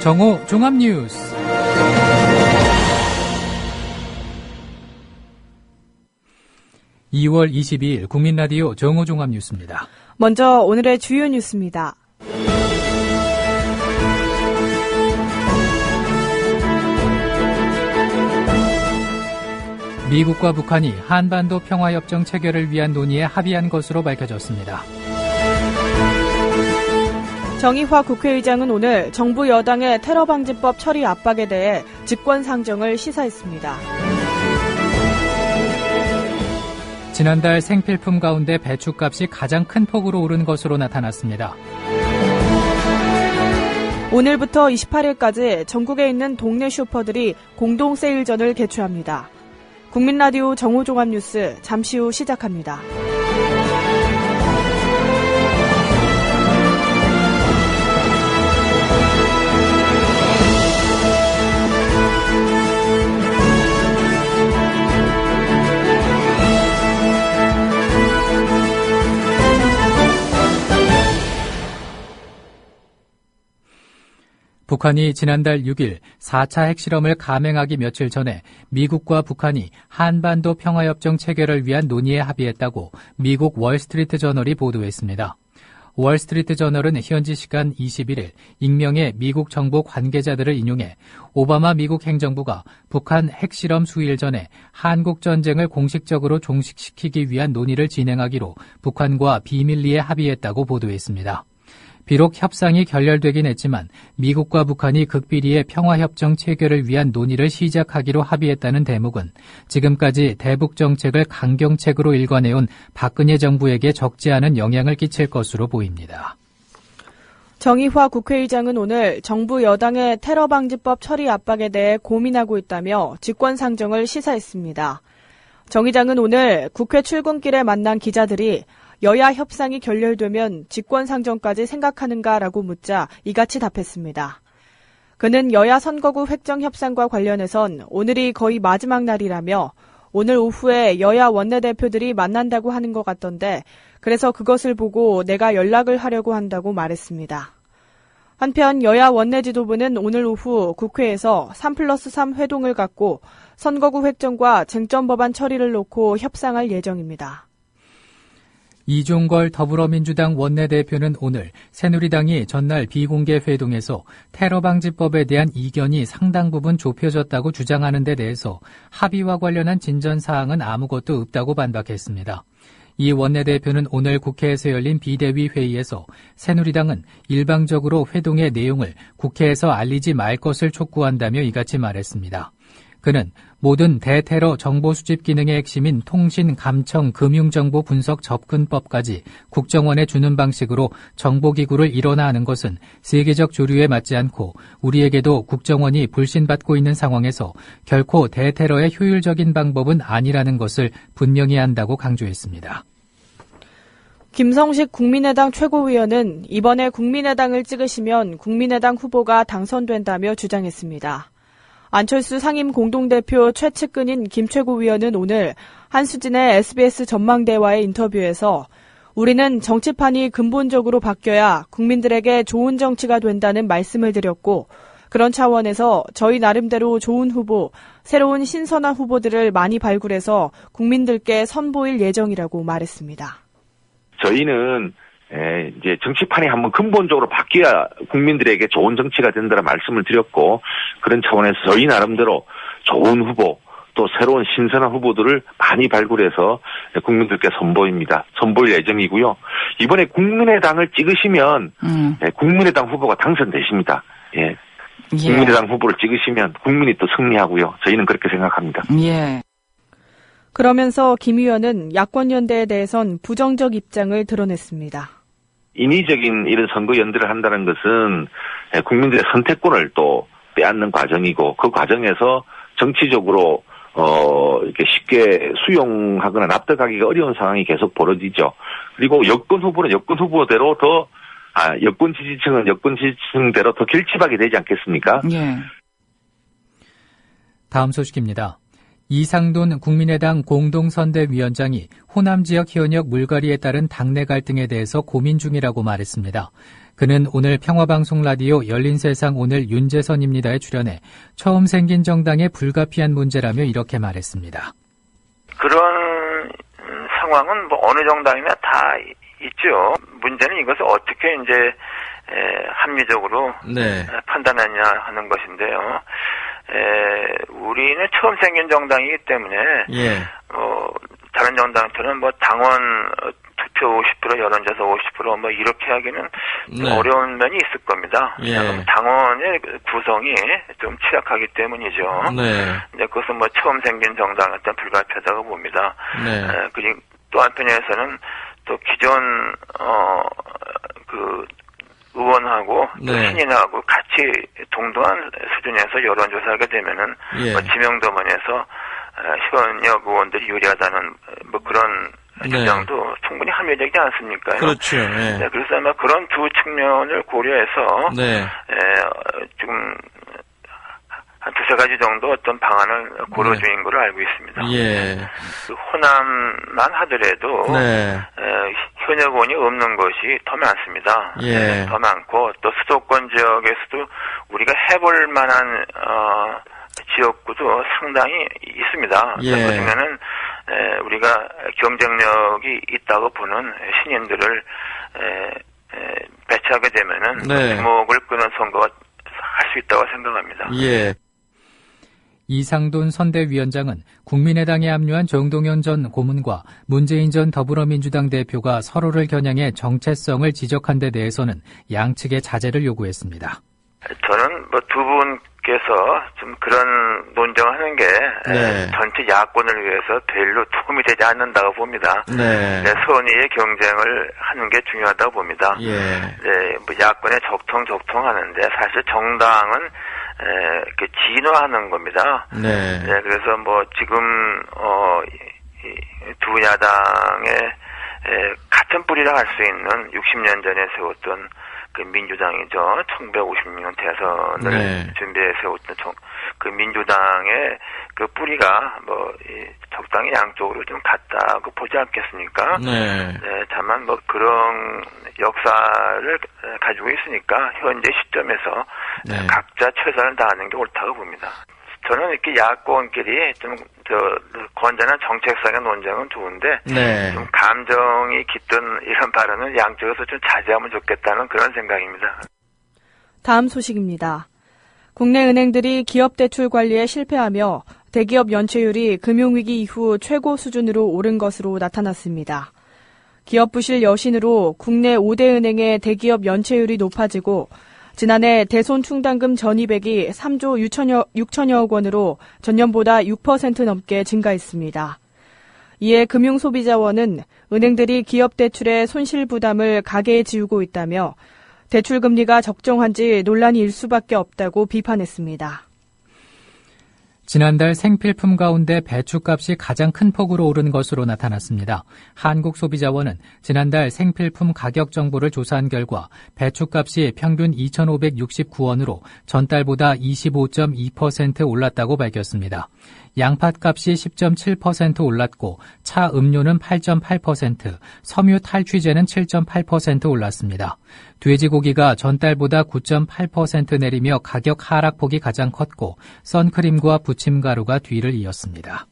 정오 종합뉴스. (2월 22일) 국민라디오 정오 종합뉴스입니다. 먼저 오늘의 주요 뉴스입니다. 미국과 북한이 한반도 평화협정 체결을 위한 논의에 합의한 것으로 밝혀졌습니다. 정의화 국회의장은 오늘 정부 여당의 테러방지법 처리 압박에 대해 직권상정을 시사했습니다. 지난달 생필품 가운데 배추값이 가장 큰 폭으로 오른 것으로 나타났습니다. 오늘부터 28일까지 전국에 있는 동네 슈퍼들이 공동 세일전을 개최합니다. 국민라디오 정오종합뉴스 잠시 후 시작합니다. 북한이 지난달 6일 4차 핵실험을 감행하기 며칠 전에 미국과 북한이 한반도 평화협정 체결을 위한 논의에 합의했다고 미국 월스트리트 저널이 보도했습니다. 월스트리트 저널은 현지 시간 21일 익명의 미국 정보 관계자들을 인용해 오바마 미국 행정부가 북한 핵실험 수일 전에 한국 전쟁을 공식적으로 종식시키기 위한 논의를 진행하기로 북한과 비밀리에 합의했다고 보도했습니다. 비록 협상이 결렬되긴 했지만 미국과 북한이 극비리의 평화협정 체결을 위한 논의를 시작하기로 합의했다는 대목은 지금까지 대북 정책을 강경책으로 일관해온 박근혜 정부에게 적지 않은 영향을 끼칠 것으로 보입니다. 정의화 국회의장은 오늘 정부 여당의 테러방지법 처리 압박에 대해 고민하고 있다며 직권상정을 시사했습니다. 정 의장은 오늘 국회 출근길에 만난 기자들이 여야 협상이 결렬되면 직권상정까지 생각하는가라고 묻자 이같이 답했습니다. 그는 여야 선거구 획정 협상과 관련해선 오늘이 거의 마지막 날이라며 오늘 오후에 여야 원내대표들이 만난다고 하는 것 같던데 그래서 그것을 보고 내가 연락을 하려고 한다고 말했습니다. 한편 여야 원내지도부는 오늘 오후 국회에서 3+3 회동을 갖고 선거구 획정과 쟁점 법안 처리를 놓고 협상할 예정입니다. 이종걸 더불어민주당 원내대표는 오늘 새누리당이 전날 비공개 회동에서 테러방지법에 대한 이견이 상당 부분 좁혀졌다고 주장하는 데 대해서 합의와 관련한 진전사항은 아무것도 없다고 반박했습니다. 이 원내대표는 오늘 국회에서 열린 비대위 회의에서 새누리당은 일방적으로 회동의 내용을 국회에서 알리지 말 것을 촉구한다며 이같이 말했습니다. 그는 모든 대테러 정보 수집 기능의 핵심인 통신, 감청, 금융정보 분석 접근법까지 국정원에 주는 방식으로 정보기구를 일원화하는 것은 세계적 조류에 맞지 않고 우리에게도 국정원이 불신받고 있는 상황에서 결코 대테러의 효율적인 방법은 아니라는 것을 분명히 한다고 강조했습니다. 김성식 국민의당 최고위원은 이번에 국민의당을 찍으시면 국민의당 후보가 당선된다며 주장했습니다. 안철수 상임 공동대표 최측근인 김 최고위원은 오늘 한수진의 SBS 전망대와의 인터뷰에서 우리는 정치판이 근본적으로 바뀌어야 국민들에게 좋은 정치가 된다는 말씀을 드렸고 그런 차원에서 저희 나름대로 좋은 후보, 새로운 신선한 후보들을 많이 발굴해서 국민들께 선보일 예정이라고 말했습니다. 저희는 이제 정치판이 한번 근본적으로 바뀌어야 국민들에게 좋은 정치가 된다는 말씀을 드렸고 그런 차원에서 저희 나름대로 좋은 후보 또 새로운 신선한 후보들을 많이 발굴해서 국민들께 선보일 예정이고요. 이번에 국민의당을 찍으시면 국민의당 후보가 당선되십니다. 예. 국민의당 후보를 찍으시면 국민이 또 승리하고요. 저희는 그렇게 생각합니다. 예. 그러면서 김 의원은 야권연대에 대해선 부정적 입장을 드러냈습니다. 인위적인 이런 선거 연대를 한다는 것은 국민들의 선택권을 또 빼앗는 과정이고 그 과정에서 정치적으로 이렇게 쉽게 수용하거나 납득하기가 어려운 상황이 계속 벌어지죠. 그리고 여권 후보는 여권 후보대로 여권 지지층은 여권 지지층대로 더 결집하게 되지 않겠습니까? 예. 다음 소식입니다. 이상돈 국민의당 공동선대위원장이 호남 지역 현역 물갈이에 따른 당내 갈등에 대해서 고민 중이라고 말했습니다. 그는 오늘 평화방송 라디오 열린세상 오늘 윤재선입니다에 출연해 처음 생긴 정당의 불가피한 문제라며 이렇게 말했습니다. 그런 상황은 뭐 어느 정당이나 다 있죠. 문제는 이것을 어떻게 이제 합리적으로 네. 판단하냐 하는 것인데요. 우리는 처음 생긴 정당이기 때문에 예. 다른 정당처럼 뭐 당원 투표 50% 여론조사 50% 뭐 이렇게 하기는 좀 네. 어려운 면이 있을 겁니다. 예. 당원의 구성이 좀 취약하기 때문이죠. 네. 이제 그것은 뭐 처음 생긴 정당한테 불가피하다고 봅니다. 네. 그리고 또 한편에서는 또 기존 그 의원하고 또 네. 신인하고 같이 동등한 수준에서 여론조사하게 되면은 예. 뭐 지명도면에서 현역 의원들이 유리하다는 뭐 그런 주장도 충분히 합리적이지 않습니까? 그렇죠. 예. 네, 그래서 아마 그런 두 측면을 고려해서 네. 지금 한 두세 가지 정도 어떤 방안을 고려 중인 걸로 알고 있습니다. 예. 그 호남만 하더라도 네. 현역 의원이 없는 것이 더 많습니다. 예. 더 많고 또 수도권 지역에서도 우리가 해볼 만한 지역구도 상당히 있습니다. 예. 그러면은 우리가 경쟁력이 있다고 보는 신인들을 배치하게 되면은 네. 주목을 끄는 선거가 할 수 있다고 생각합니다. 예. 이상돈 선대위원장은 국민의당에 합류한 정동영 전 고문과 문재인 전 더불어민주당 대표가 서로를 겨냥해 정체성을 지적한 데 대해서는 양측의 자제를 요구했습니다. 저는 뭐 두 분께서 좀 그런 논쟁하는 게 네. 전체 야권을 위해서 별로 도움이 되지 않는다고 봅니다. 네. 선의의 경쟁을 하는 게 중요하다고 봅니다. 예. 네, 뭐 야권에 적통하는데 사실 정당은 이렇게 진화하는 겁니다. 네. 네, 그래서 뭐 지금 두 야당의 같은 뿌리라 할 수 있는 60년 전에 세웠던 그 민주당이죠. 1956년 대선을 네. 준비해 세웠던 그 민주당의 그 뿌리가 뭐 적당히 양쪽으로 좀 같다고 보지 않겠습니까? 네. 네, 다만 뭐 그런 역사를 가지고 있으니까 현재 시점에서 네. 각자 최선을 다하는 게 옳다고 봅니다. 저는 이렇게 야권끼리 좀 건전한 정책상의 논쟁은 좋은데 네. 좀 감정이 깃든 이런 발언은 양쪽에서 좀 자제하면 좋겠다는 그런 생각입니다. 다음 소식입니다. 국내 은행들이 기업 대출 관리에 실패하며 대기업 연체율이 금융위기 이후 최고 수준으로 오른 것으로 나타났습니다. 기업 부실 여신으로 국내 5대 은행의 대기업 연체율이 높아지고 지난해 대손 충당금 전입액이 3조 6천여억 원으로 전년보다 6% 넘게 증가했습니다. 이에 금융소비자원은 은행들이 기업 대출의 손실 부담을 가계에 지우고 있다며 대출 금리가 적정한지 논란이 일 수밖에 없다고 비판했습니다. 지난달 생필품 가운데 배추값이 가장 큰 폭으로 오른 것으로 나타났습니다. 한국소비자원은 지난달 생필품 가격 정보를 조사한 결과 배추값이 평균 2,569원으로 전달보다 25.2% 올랐다고 밝혔습니다. 양팥값이 10.7% 올랐고 차 음료는 8.8%, 섬유 탈취제는 7.8% 올랐습니다. 돼지고기가 전달보다 9.8% 내리며 가격 하락폭이 가장 컸고 선크림과 부침가루가 뒤를 이었습니다.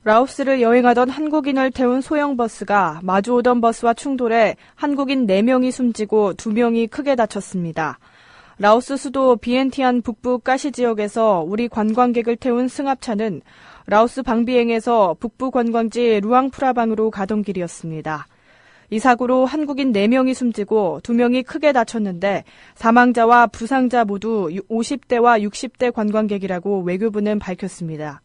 라오스를 여행하던 한국인을 태운 소형 버스가 마주오던 버스와 충돌해 한국인 4명이 숨지고 2명이 크게 다쳤습니다. 라오스 수도 비엔티안 북부 가시 지역에서 우리 관광객을 태운 승합차는 라오스 방비행에서 북부 관광지 루앙프라방으로 가던 길이었습니다. 이 사고로 한국인 4명이 숨지고 2명이 크게 다쳤는데 사망자와 부상자 모두 50대와 60대 관광객이라고 외교부는 밝혔습니다.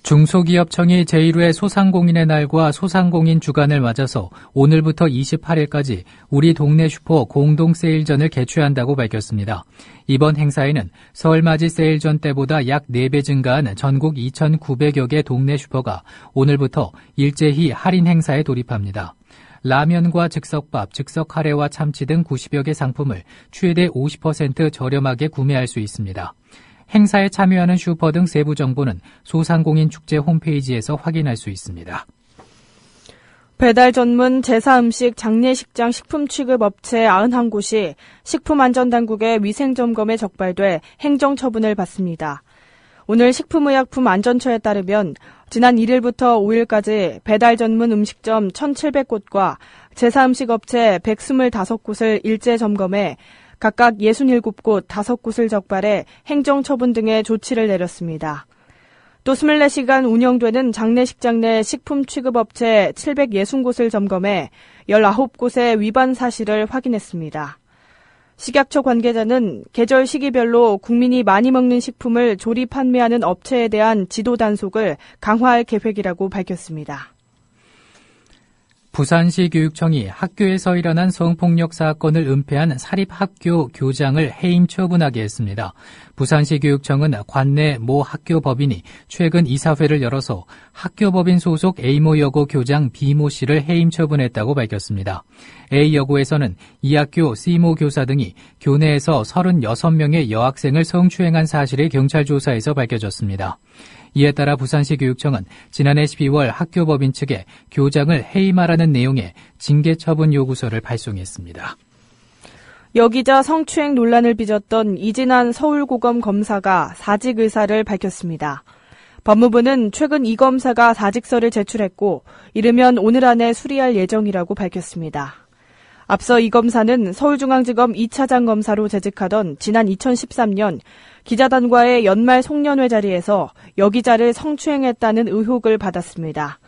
중소기업청이 제1회 소상공인의 날과 소상공인 주간을 맞아서 오늘부터 28일까지 우리 동네 슈퍼 공동 세일전을 개최한다고 밝혔습니다. 이번 행사에는 설맞이 세일전 때보다 약 4배 증가한 전국 2,900여 개 동네 슈퍼가 오늘부터 일제히 할인 행사에 돌입합니다. 라면과 즉석밥, 즉석 카레와 참치 등 90여 개 상품을 최대 50% 저렴하게 구매할 수 있습니다. 행사에 참여하는 슈퍼 등 세부 정보는 소상공인 축제 홈페이지에서 확인할 수 있습니다. 배달 전문 제사음식 장례식장 식품취급업체 91곳이 식품안전당국의 위생점검에 적발돼 행정처분을 받습니다. 오늘 식품의약품안전처에 따르면 지난 1일부터 5일까지 배달 전문 음식점 1,700곳과 제사음식업체 125곳을 일제 점검해 각각 67곳 5곳을 적발해 행정처분 등의 조치를 내렸습니다. 또 24시간 운영되는 장례식장 내 식품취급업체 760곳을 점검해 19곳의 위반 사실을 확인했습니다. 식약처 관계자는 계절 시기별로 국민이 많이 먹는 식품을 조리 판매하는 업체에 대한 지도 단속을 강화할 계획이라고 밝혔습니다. 부산시 교육청이 학교에서 일어난 성폭력 사건을 은폐한 사립학교 교장을 해임 처분하게 했습니다. 부산시 교육청은 관내 모 학교 법인이 최근 이사회를 열어서 학교법인 소속 A모 여고 교장 B모 씨를 해임 처분했다고 밝혔습니다. A 여고에서는 이 학교 C모 교사 등이 교내에서 36명의 여학생을 성추행한 사실이 경찰 조사에서 밝혀졌습니다. 이에 따라 부산시 교육청은 지난해 12월 학교법인 측에 교장을 해임하라는 내용의 징계처분 요구서를 발송했습니다. 여기자 성추행 논란을 빚었던 이진한 서울고검 검사가 사직 의사를 밝혔습니다. 법무부는 최근 이 검사가 사직서를 제출했고 이르면 오늘 안에 수리할 예정이라고 밝혔습니다. 앞서 이 검사는 서울중앙지검 2차장 검사로 재직하던 지난 2013년 기자단과의 연말 송년회 자리에서 여기자를 성추행했다는 의혹을 받았습니다.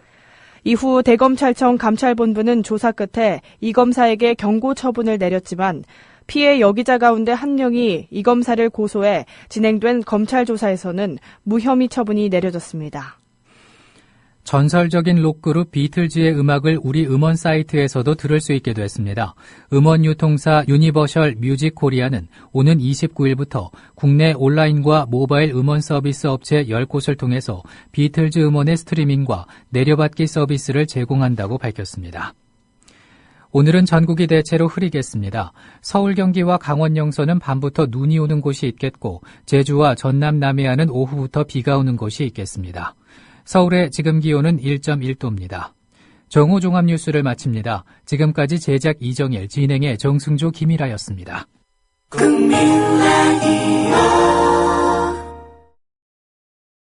이후 대검찰청 감찰본부는 조사 끝에 이 검사에게 경고 처분을 내렸지만 피해 여기자 가운데 한 명이 이 검사를 고소해 진행된 검찰 조사에서는 무혐의 처분이 내려졌습니다. 전설적인 록그룹 비틀즈의 음악을 우리 음원 사이트에서도 들을 수 있게 됐습니다. 음원 유통사 유니버셜 뮤직 코리아는 오는 29일부터 국내 온라인과 모바일 음원 서비스 업체 10곳을 통해서 비틀즈 음원의 스트리밍과 내려받기 서비스를 제공한다고 밝혔습니다. 오늘은 전국이 대체로 흐리겠습니다. 서울, 경기와 강원 영서는 밤부터 눈이 오는 곳이 있겠고 제주와 전남, 남해안은 오후부터 비가 오는 곳이 있겠습니다. 서울의 지금 기온은 1.1도입니다. 정오 종합 뉴스를 마칩니다. 지금까지 제작 이정일, 진행의 정승조, 김일아였습니다. 국민라디오